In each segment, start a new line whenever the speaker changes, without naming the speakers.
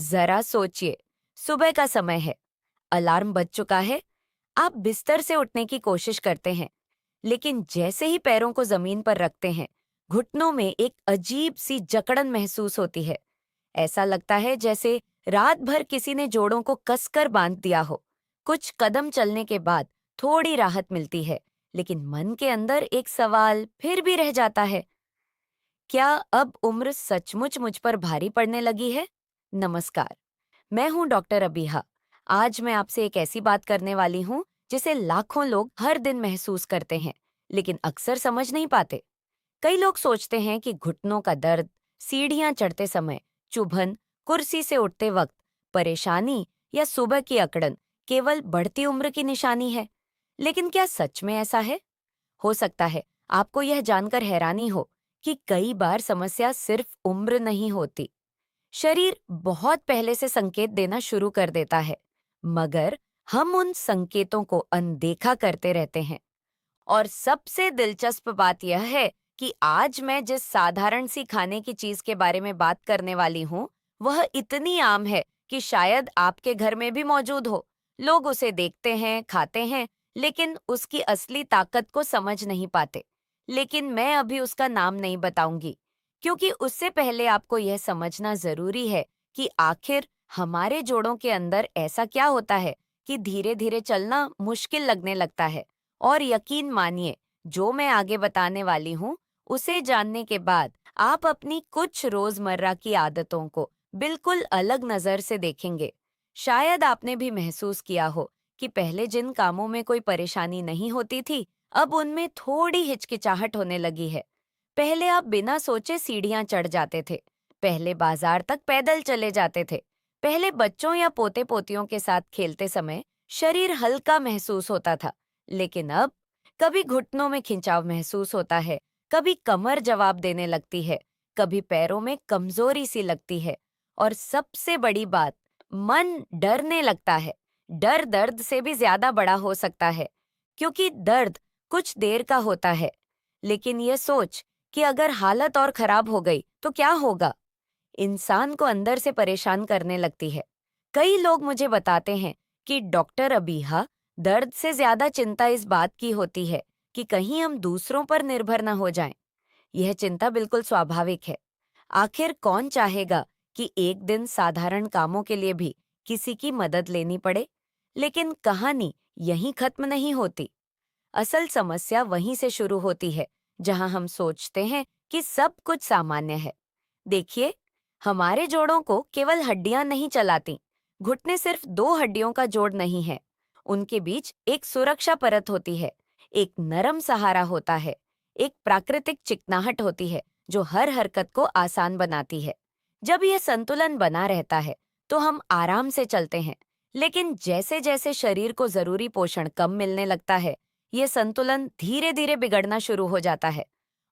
जरा सोचिए, सुबह का समय है, अलार्म बज चुका है, आप बिस्तर से उठने की कोशिश करते हैं, लेकिन जैसे ही पैरों को जमीन पर रखते हैं, घुटनों में एक अजीब सी जकड़न महसूस होती है। ऐसा लगता है जैसे रात भर किसी ने जोड़ों को कसकर बांध दिया हो। कुछ कदम चलने के बाद थोड़ी राहत मिलती है, लेकिन मन के अंदर एक सवाल फिर भी रह जाता है। क्या अब उम्र सचमुच मुझ पर भारी पड़ने लगी है? नमस्कार, मैं हूं डॉक्टर अबीहा। आज मैं आपसे एक ऐसी बात करने वाली हूं जिसे लाखों लोग हर दिन महसूस करते हैं, लेकिन अक्सर समझ नहीं पाते। कई लोग सोचते हैं कि घुटनों का दर्द, सीढ़ियां चढ़ते समय, चुभन, कुर्सी से उठते वक्त, परेशानी या सुबह की अकड़न केवल बढ़ती उम्र की निशानी है। लेकिन क्या सच में ऐसा है? हो सकता है आपको यह जानकर हैरानी हो कि कई बार समस्या सिर्फ उम्र नहीं होती। शरीर बहुत पहले से संकेत देना शुरू कर देता है, मगर हम उन संकेतों को अनदेखा करते रहते हैं। और सबसे दिलचस्प बात यह है कि आज मैं जिस साधारण सी खाने की चीज के बारे में बात करने वाली हूँ, वह इतनी आम है कि शायद आपके घर में भी मौजूद हो। लोग उसे देखते हैं, खाते हैं, लेकिन उसकी असली ताकत को समझ नहीं पाते। लेकिन मैं अभी उसका नाम नहीं बताऊंगी, क्योंकि उससे पहले आपको यह समझना जरूरी है कि आखिर हमारे जोड़ों के अंदर ऐसा क्या होता है कि धीरे धीरे चलना मुश्किल लगने लगता है। और यकीन मानिए, जो मैं आगे बताने वाली हूँ, उसे जानने के बाद आप अपनी कुछ रोजमर्रा की आदतों को बिल्कुल अलग नजर से देखेंगे। शायद आपने भी महसूस किया हो कि पहले जिन कामों में कोई परेशानी नहीं होती थी, अब उनमें थोड़ी हिचकिचाहट होने लगी है। पहले आप बिना सोचे सीढ़ियां चढ़ जाते थे, पहले बाजार तक पैदल चले जाते थे, पहले बच्चों या पोते पोतियों के साथ खेलते समय शरीर हल्का महसूस होता था। लेकिन अब कभी घुटनों में खिंचाव महसूस होता है, कभी कमर जवाब देने लगती है, कभी पैरों में कमजोरी सी लगती है, और सबसे बड़ी बात, मन डरने लगता है। डर दर्द से भी ज्यादा बड़ा हो सकता है, क्योंकि दर्द कुछ देर का होता है, लेकिन ये सोच कि अगर हालत और खराब हो गई तो क्या होगा, इंसान को अंदर से परेशान करने लगती है। कई लोग मुझे बताते हैं कि डॉक्टर अबीहा, दर्द से ज्यादा चिंता इस बात की होती है कि कहीं हम दूसरों पर निर्भर न हो जाएं। यह चिंता बिल्कुल स्वाभाविक है। आखिर कौन चाहेगा कि एक दिन साधारण कामों के लिए भी किसी की मदद लेनी पड़े? लेकिन कहानी यहीं खत्म नहीं होती। असल समस्या वहीं से शुरू होती है, जहां हम सोचते हैं कि सब कुछ सामान्य है। देखिए, हमारे जोड़ों को केवल हड्डियां नहीं चलाती। घुटने सिर्फ दो हड्डियों का जोड़ नहीं है। उनके बीच एक सुरक्षा परत होती है, एक नरम सहारा होता है, एक प्राकृतिक चिकनाहट होती है जो हर हरकत को आसान बनाती है। जब यह संतुलन बना रहता है, तो हम आराम से चलते हैं। लेकिन जैसे जैसे शरीर को जरूरी पोषण कम मिलने लगता है, ये संतुलन धीरे धीरे बिगड़ना शुरू हो जाता है।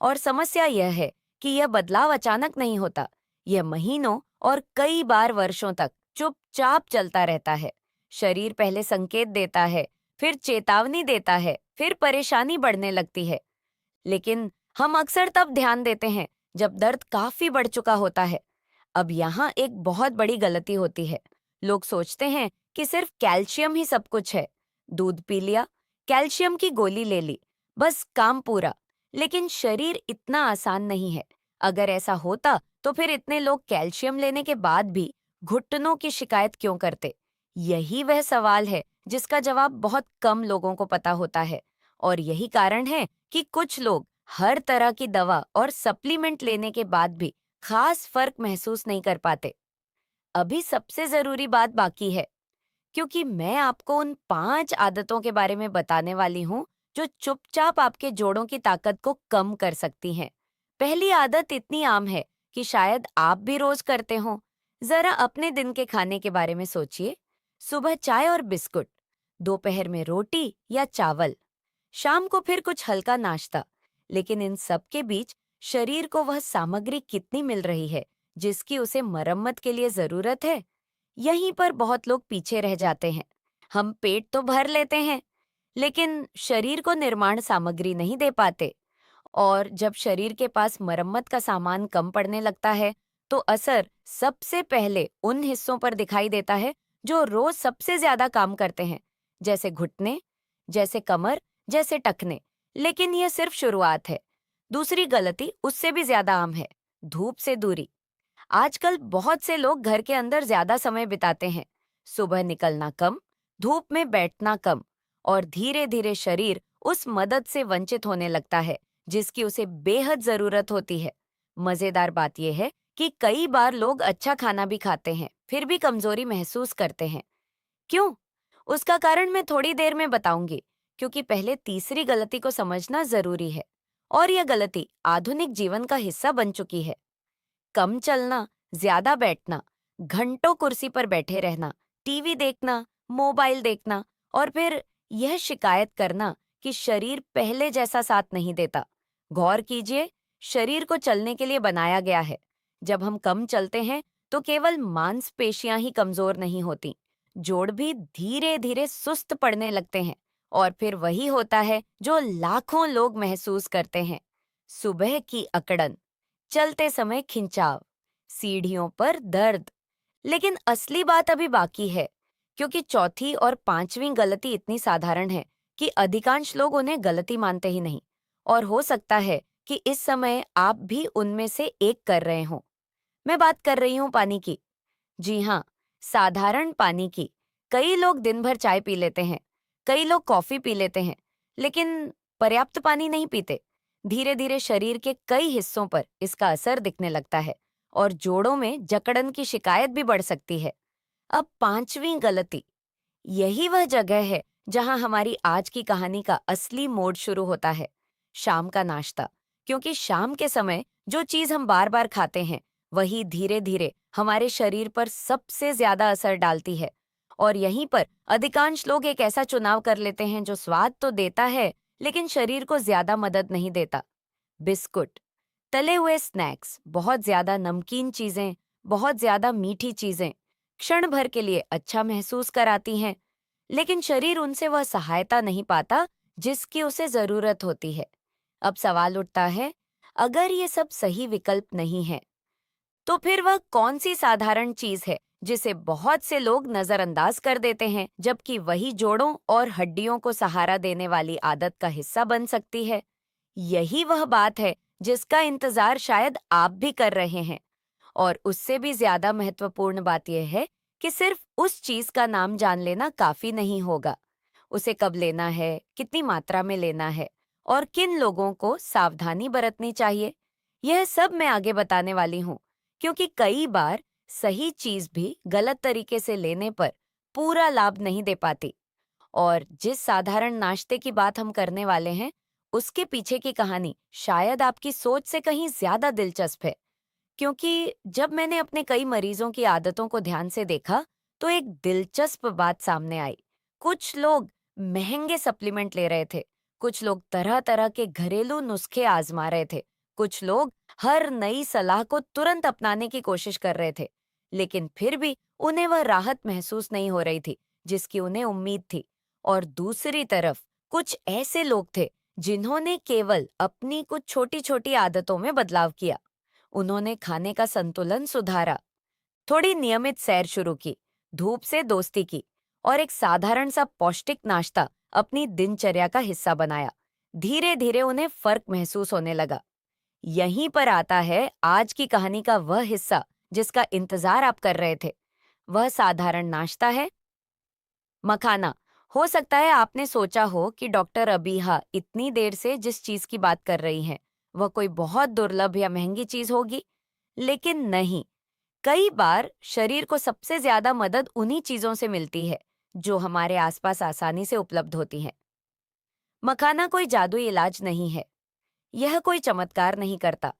और समस्या यह है कि यह बदलाव अचानक नहीं होता। यह महीनों और कई बार वर्षों तक चुपचाप चलता रहता है। शरीर पहले संकेत देता है, फिर चेतावनी देता है, फिर परेशानी बढ़ने लगती है। लेकिन हम अक्सर तब ध्यान देते हैं जब दर्द काफी बढ़ चुका होता है। अब यहाँ एक बहुत बड़ी गलती होती है। लोग सोचते हैं कि सिर्फ कैल्शियम ही सब कुछ है। दूध पी लिया, कैल्शियम की गोली ले ली, बस काम पूरा। लेकिन शरीर इतना आसान नहीं है। अगर ऐसा होता तो फिर इतने लोग कैल्शियम लेने के बाद भी घुटनों की शिकायत क्यों करते? यही वह सवाल है जिसका जवाब बहुत कम लोगों को पता होता है। और यही कारण है कि कुछ लोग हर तरह की दवा और सप्लीमेंट लेने के बाद भी खास फर्क महसूस नहीं कर पाते। अभी सबसे जरूरी बात बाकी है, क्योंकि मैं आपको उन 5 आदतों के बारे में बताने वाली हूँ जो चुपचाप आपके जोड़ों की ताकत को कम कर सकती हैं। पहली आदत इतनी आम है कि शायद आप भी रोज करते हो। जरा अपने दिन के खाने के बारे में सोचिए। सुबह चाय और बिस्कुट, दोपहर में रोटी या चावल, शाम को फिर कुछ हल्का नाश्ता। लेकिन इन सब के बीच शरीर को वह सामग्री कितनी मिल रही है जिसकी उसे मरम्मत के लिए जरूरत है? यहीं पर बहुत लोग पीछे रह जाते हैं। हम पेट तो भर लेते हैं, लेकिन शरीर को निर्माण सामग्री नहीं दे पाते। और जब शरीर के पास मरम्मत का सामान कम पड़ने लगता है, तो असर सबसे पहले उन हिस्सों पर दिखाई देता है जो रोज सबसे ज्यादा काम करते हैं, जैसे घुटने, जैसे कमर, जैसे टखने। लेकिन यह सिर्फ शुरुआत है। दूसरी गलती उससे भी ज्यादा आम है, धूप से दूरी। आजकल बहुत से लोग घर के अंदर ज्यादा समय बिताते हैं। सुबह निकलना कम, धूप में बैठना कम, और धीरे धीरे शरीर उस मदद से वंचित होने लगता है जिसकी उसे बेहद जरूरत होती है। मजेदार बात यह है कि कई बार लोग अच्छा खाना भी खाते हैं, फिर भी कमजोरी महसूस करते हैं। क्यों? उसका कारण मैं थोड़ी देर में बताऊंगी, क्योंकि पहले तीसरी गलती को समझना जरूरी है। और यह गलती आधुनिक जीवन का हिस्सा बन चुकी है। कम चलना, ज्यादा बैठना, घंटों कुर्सी पर बैठे रहना, टीवी देखना, मोबाइल देखना, और फिर यह शिकायत करना कि शरीर पहले जैसा साथ नहीं देता। गौर कीजिए, शरीर को चलने के लिए बनाया गया है। जब हम कम चलते हैं तो केवल मांसपेशियां ही कमजोर नहीं होती, जोड़ भी धीरे धीरे सुस्त पड़ने लगते हैं। और फिर वही होता है जो लाखों लोग महसूस करते हैं, सुबह की अकड़न, चलते समय खिंचाव, सीढ़ियों पर दर्द। लेकिन असली बात अभी बाकी है, क्योंकि चौथी और पांचवी गलती इतनी साधारण है कि अधिकांश लोग उन्हें गलती मानते ही नहीं। और हो सकता है कि इस समय आप भी उनमें से एक कर रहे हो। मैं बात कर रही हूँ पानी की। जी हाँ, साधारण पानी की। कई लोग दिन भर चाय पी लेते हैं, कई लोग कॉफी पी लेते हैं, लेकिन पर्याप्त पानी नहीं पीते। धीरे धीरे शरीर के कई हिस्सों पर इसका असर दिखने लगता है और जोड़ों में जकड़न की शिकायत भी बढ़ सकती है। अब पांचवी गलती, यही वह जगह है जहां हमारी आज की कहानी का असली मोड़ शुरू होता है, शाम का नाश्ता। क्योंकि शाम के समय जो चीज हम बार बार खाते हैं, वही धीरे धीरे हमारे शरीर पर सबसे ज्यादा असर डालती है। और यहीं पर अधिकांश लोग एक ऐसा चुनाव कर लेते हैं जो स्वाद तो देता है, लेकिन शरीर को ज्यादा मदद नहीं देता। बिस्कुट, तले हुए स्नैक्स, बहुत ज्यादा नमकीन चीजें, बहुत ज्यादा मीठी चीजें क्षण भर के लिए अच्छा महसूस कराती हैं, लेकिन शरीर उनसे वह सहायता नहीं पाता जिसकी उसे जरूरत होती है। अब सवाल उठता है, अगर ये सब सही विकल्प नहीं है, तो फिर वह कौन सी साधारण चीज है जिसे बहुत से लोग नजरअंदाज कर देते हैं, जबकि वही जोड़ों और हड्डियों को सहारा देने वाली आदत का हिस्सा बन सकती है? यही वह बात है जिसका इंतजार शायद आप भी कर रहे हैं। और उससे भी ज्यादा महत्वपूर्ण बात यह है कि सिर्फ उस चीज का नाम जान लेना काफी नहीं होगा। उसे कब लेना है, कितनी मात्रा में लेना है, और किन लोगों को सावधानी बरतनी चाहिए, यह सब मैं आगे बताने वाली हूँ। क्योंकि कई बार सही चीज भी गलत तरीके से लेने पर पूरा लाभ नहीं दे पाती। और जिस साधारण नाश्ते की बात हम करने वाले हैं, उसके पीछे की कहानी शायद आपकी सोच से कहीं ज्यादा दिलचस्प है। क्योंकि जब मैंने अपने कई मरीजों की आदतों को ध्यान से देखा, तो एक दिलचस्प बात सामने आई। कुछ लोग महंगे सप्लीमेंट ले रहे थे, कुछ लोग तरह तरह के घरेलू नुस्खे आजमा रहे थे, कुछ लोग हर नई सलाह को तुरंत अपनाने की कोशिश कर रहे थे, लेकिन फिर भी उन्हें वह राहत महसूस नहीं हो रही थी जिसकी उन्हें उम्मीद थी। और दूसरी तरफ कुछ ऐसे लोग थे जिन्होंने केवल अपनी कुछ छोटी छोटी आदतों में बदलाव किया। उन्होंने खाने का संतुलन सुधारा, थोड़ी नियमित सैर शुरू की, धूप से दोस्ती की, और एक साधारण सा पौष्टिक नाश्ता अपनी दिनचर्या का हिस्सा बनाया। धीरे धीरे उन्हें फर्क महसूस होने लगा। यहीं पर आता है आज की कहानी का वह हिस्सा जिसका इंतजार आप कर रहे थे। वह साधारण नाश्ता है मखाना। हो सकता है आपने सोचा हो कि डॉक्टर अबीहा इतनी देर से जिस चीज की बात कर रही हैं, वह कोई बहुत दुर्लभ या महंगी चीज होगी, लेकिन नहीं। कई बार शरीर को सबसे ज्यादा मदद उन्हीं चीजों से मिलती है जो हमारे आसपास आसानी से उपलब्ध होती हैं। मखाना कोई जादुई इलाज नहीं है, यह कोई चमत्कार नहीं करता,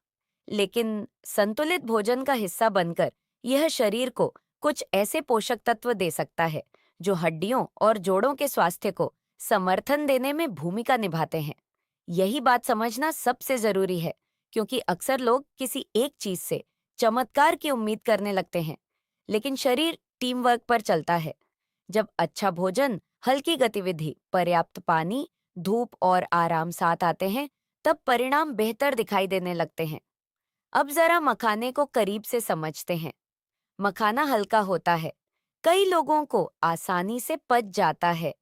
लेकिन संतुलित भोजन का हिस्सा बनकर यह शरीर को कुछ ऐसे पोषक तत्व दे सकता है जो हड्डियों और जोड़ों के स्वास्थ्य को समर्थन देने में भूमिका निभाते हैं। यही बात समझना सबसे जरूरी है, क्योंकि अक्सर लोग किसी एक चीज से चमत्कार की उम्मीद करने लगते हैं, लेकिन शरीर टीम वर्क पर चलता है। जब अच्छा भोजन, हल्की गतिविधि, पर्याप्त पानी, धूप और आराम साथ आते हैं, तब परिणाम बेहतर दिखाई देने लगते हैं। अब जरा मखाने को करीब से समझते हैं। मखाना हल्का होता है, कई लोगों को आसानी से पच जाता है।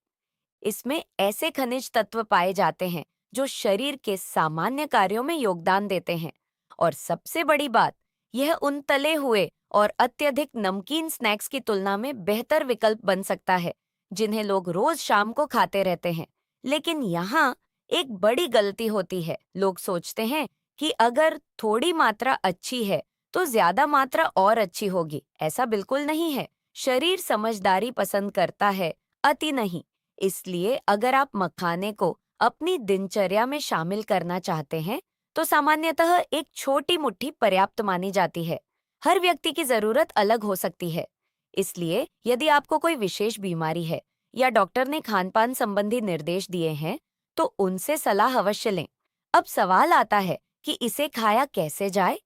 इसमें ऐसे खनिज तत्व पाए जाते हैं जो शरीर के सामान्य कार्यों में योगदान देते हैं। और सबसे बड़ी बात, यह उन तले हुए और अत्यधिक नमकीन स्नैक्स की तुलना में बेहतर विकल्प बन सकता है जिन्हें लोग रोज शाम को खाते रहते हैं। लेकिन यहाँ एक बड़ी गलती होती है। लोग सोचते हैं कि अगर थोड़ी मात्रा अच्छी है तो ज्यादा मात्रा और अच्छी होगी। ऐसा बिल्कुल नहीं है। शरीर समझदारी पसंद करता है, अति नहीं। इसलिए अगर आप मखाने को अपनी दिनचर्या में शामिल करना चाहते हैं तो सामान्यतः एक छोटी मुट्ठी पर्याप्त मानी जाती है। हर व्यक्ति की जरूरत अलग हो सकती है। इसलिए यदि आपको कोई विशेष बीमारी है या डॉक्टर ने खानपान संबंधी निर्देश दिए हैं तो उनसे सलाह अवश्य लें। अब सवाल आता है कि इसे खाया कैसे जाए।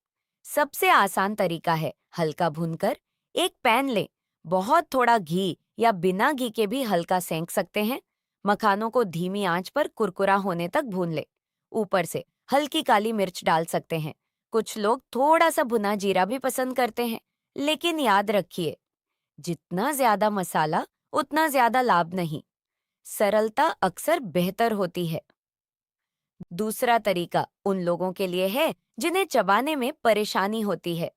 सबसे आसान तरीका है हल्का भूनकर। एक पैन लें, बहुत थोड़ा घी या बिना घी के भी हल्का सेंक सकते हैं। मखानों को धीमी आंच पर कुरकुरा होने तक भून ले। ऊपर से हल्की काली मिर्च डाल सकते हैं। कुछ लोग थोड़ा सा भुना जीरा भी पसंद करते हैं। लेकिन याद रखिए, जितना ज्यादा मसाला उतना ज्यादा लाभ नहीं। सरलता अक्सर बेहतर होती है। दूसरा तरीका उन लोगों के लिए है जिन्हें चबाने में परेशानी होती है।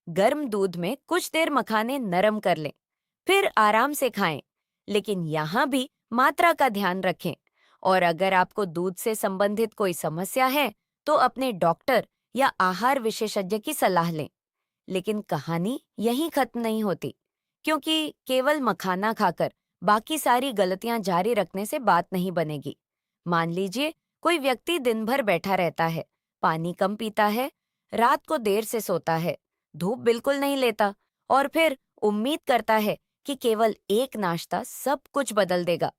गर्म दूध में कुछ देर मखाने नरम कर लें, फिर आराम से खाएं। लेकिन यहाँ भी मात्रा का ध्यान रखें। और अगर आपको दूध से संबंधित कोई समस्या है तो अपने डॉक्टर या आहार विशेषज्ञ की सलाह लें। लेकिन कहानी यहीं खत्म नहीं होती, क्योंकि केवल मखाना खाकर बाकी सारी गलतियां जारी रखने से बात नहीं बनेगी। मान लीजिए कोई व्यक्ति दिन भर बैठा रहता है, पानी कम पीता है, रात को देर से सोता है, धूप बिल्कुल नहीं लेता और फिर उम्मीद करता है कि केवल एक नाश्ता सब कुछ बदल देगा।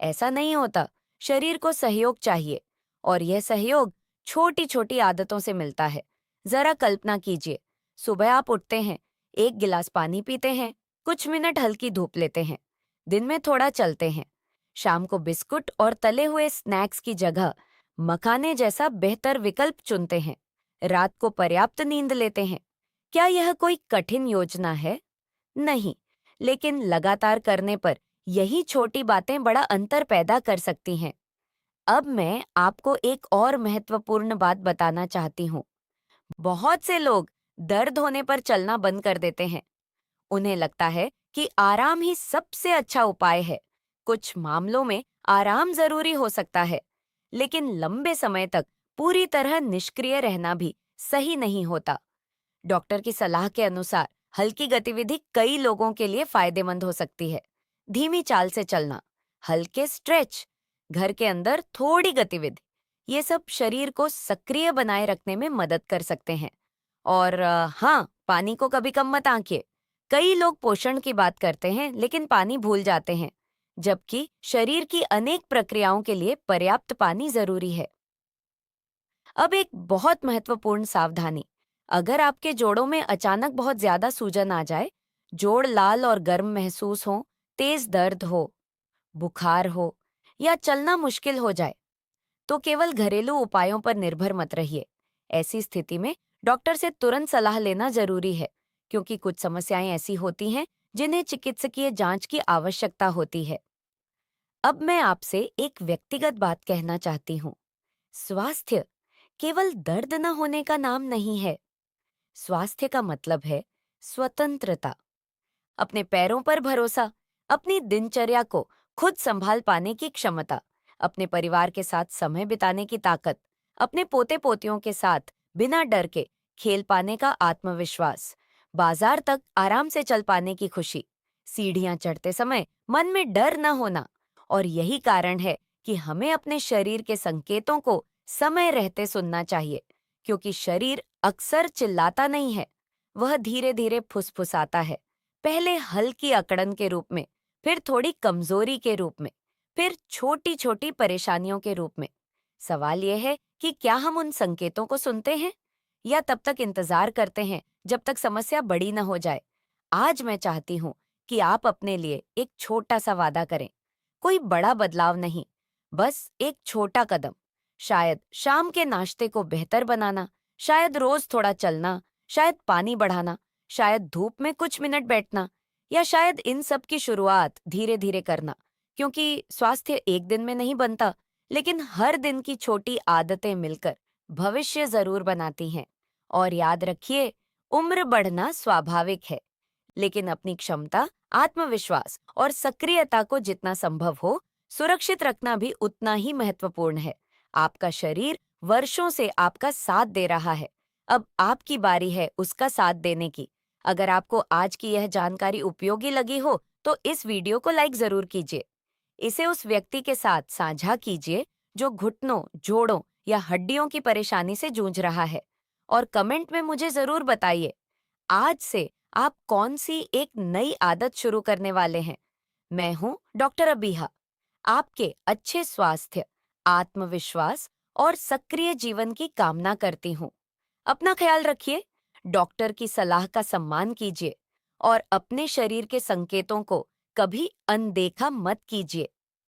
ऐसा नहीं होता। शरीर को सहयोग चाहिए और यह सहयोग छोटी छोटी आदतों से मिलता है। जरा कल्पना कीजिए, सुबह आप उठते हैं, एक गिलास पानी पीते हैं, कुछ मिनट हल्की धूप लेते हैं, दिन में थोड़ा चलते हैं, शाम को बिस्कुट और तले हुए स्नैक्स की जगह मखाने जैसा बेहतर विकल्प चुनते हैं, रात को पर्याप्त नींद लेते हैं। क्या यह कोई कठिन योजना है? नहीं, लेकिन लगातार करने पर यही छोटी बातें बड़ा अंतर पैदा कर सकती हैं। अब मैं आपको एक और महत्वपूर्ण बात बताना चाहती हूँ। बहुत से लोग दर्द होने पर चलना बंद कर देते हैं। उन्हें लगता है कि आराम ही सबसे अच्छा उपाय है। कुछ मामलों में आराम जरूरी हो सकता है, लेकिन लंबे समय तक पूरी तरह निष्क्रिय रहना भी सही नहीं होता। डॉक्टर की सलाह के अनुसार हल्की गतिविधि कई लोगों के लिए फायदेमंद हो सकती है। धीमी चाल से चलना, हल्के स्ट्रेच, घर के अंदर थोड़ी गतिविधि, ये सब शरीर को सक्रिय बनाए रखने में मदद कर सकते हैं। और हाँ, पानी को कभी कम मत आंकिए। कई लोग पोषण की बात करते हैं लेकिन पानी भूल जाते हैं, जबकि शरीर की अनेक प्रक्रियाओं के लिए पर्याप्त पानी जरूरी है। अब एक बहुत महत्वपूर्ण सावधानी, अगर आपके जोड़ों में अचानक बहुत ज्यादा सूजन आ जाए, जोड़ लाल और गर्म महसूस हो, तेज दर्द हो, बुखार हो या चलना मुश्किल हो जाए, तो केवल घरेलू उपायों पर निर्भर मत रहिए। ऐसी स्थिति में डॉक्टर से तुरंत सलाह लेना जरूरी है, क्योंकि कुछ समस्याएं ऐसी होती हैं जिन्हें चिकित्सकीय जांच की आवश्यकता होती है। अब मैं आपसे एक व्यक्तिगत बात कहना चाहती हूँ। स्वास्थ्य केवल दर्द न होने का नाम नहीं है। स्वास्थ्य का मतलब है स्वतंत्रता, अपने पैरों पर भरोसा, अपनी दिनचर्या को खुद संभाल पाने की क्षमता, अपने परिवार के साथ समय बिताने की ताकत, अपने पोते पोतियों के साथ बिना डर के खेल पाने का आत्मविश्वास, बाजार तक आराम से चल पाने की खुशी, सीढ़ियां चढ़ते समय मन में डर न होना। और यही कारण है कि हमें अपने शरीर के संकेतों को समय रहते सुनना चाहिए, क्योंकि शरीर अक्सर चिल्लाता नहीं है, वह धीरे धीरे फुसफुसाता है। पहले हल्की अकड़न के रूप में, फिर थोड़ी कमजोरी के रूप में, फिर छोटी छोटी परेशानियों के रूप में। सवाल यह है कि क्या हम उन संकेतों को सुनते हैं या तब तक इंतजार करते हैं जब तक समस्या बड़ी न हो जाए। आज मैं चाहती हूँ कि आप अपने लिए एक छोटा सा वादा करें। कोई बड़ा बदलाव नहीं, बस एक छोटा कदम। शायद शाम के नाश्ते को बेहतर बनाना, शायद रोज थोड़ा चलना, शायद पानी बढ़ाना, शायद धूप में कुछ मिनट बैठना, या शायद इन सब की शुरुआत धीरे धीरे करना, क्योंकि स्वास्थ्य एक दिन में नहीं बनता, लेकिन हर दिन की छोटी आदतें मिलकर भविष्य जरूर बनाती हैं। और याद रखिए, उम्र बढ़ना स्वाभाविक है, लेकिन अपनी क्षमता, आत्मविश्वास और सक्रियता को जितना संभव हो सुरक्षित रखना भी उतना ही महत्वपूर्ण है। आपका शरीर वर्षों से आपका साथ दे रहा है। अब आपकी बारी है उसका साथ देने की। अगर आपको आज की यह जानकारी उपयोगी लगी हो, तो इस वीडियो को लाइक जरूर कीजिए। इसे उस व्यक्ति के साथ साझा कीजिए जो घुटनों, जोड़ों या हड्डियों की परेशानी से जूझ रहा है। और कमेंट में मुझे जरूर बताइए, आज से आप कौन सी एक नई आदत शुरू करने वाले हैं। मैं हूं डॉक्टर अबीहा, आपके अच्छे स्वास्थ्य, आत्मविश्वास और सक्रिय जीवन की कामना करती हूँ। अपना ख्याल रखिए, डॉक्टर की सलाह का सम्मान कीजिए और अपने शरीर के संकेतों को कभी अनदेखा मत कीजिए।